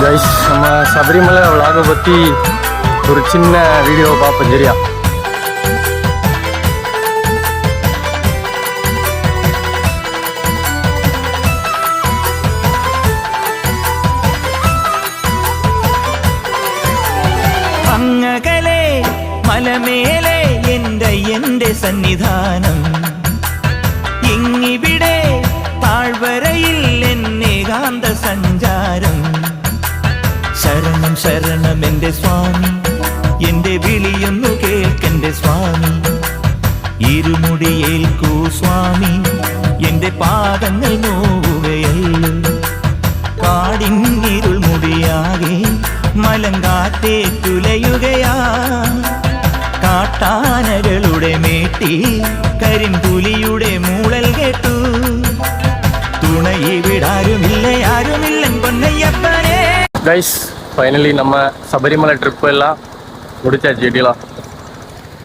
Guys நம்ம சபரிமலை விலாகை பற்றி ஒரு சின்ன வீடியோ பார்ப்போம் சரியா. അങ്ങകലെ മലമേലെ എൻ്റെ സന്നിധാനം, ഇങ്ങിവിടെ താഴ്വരയിൽ എന്നേകാന്ത സഞ്ചാരം. ശരണം ശരണം എൻ്റെ സ്വാമി, എൻ്റെ വിളിയൊന്നു കേൾക്കെൻ്റെ സ്വാമി. ഇരുമുടിയേൽക്കൂ സ്വാമി, എൻ്റെ പാദങ്ങൾ നോവുകയല്ലോ. കാടിന്നിരുൾ മുടിയാകെ മലങ്കാറ്റേറ്റുലയുകയാ. കാട്ടാനകളുടെ മേട്ടി കരിമ്പുലിയുടെ മൂളൽ കേട്ടു. തുണയിവിടാരുമില്ല ആരുമില്ലൻ പൊന്നയ്യപ്പനേ. கைஸ் ஃபைனலி நம்ம சபரிமலை ட்ரிப் எல்லாம் முடிச்சாச்சு டீலாம்.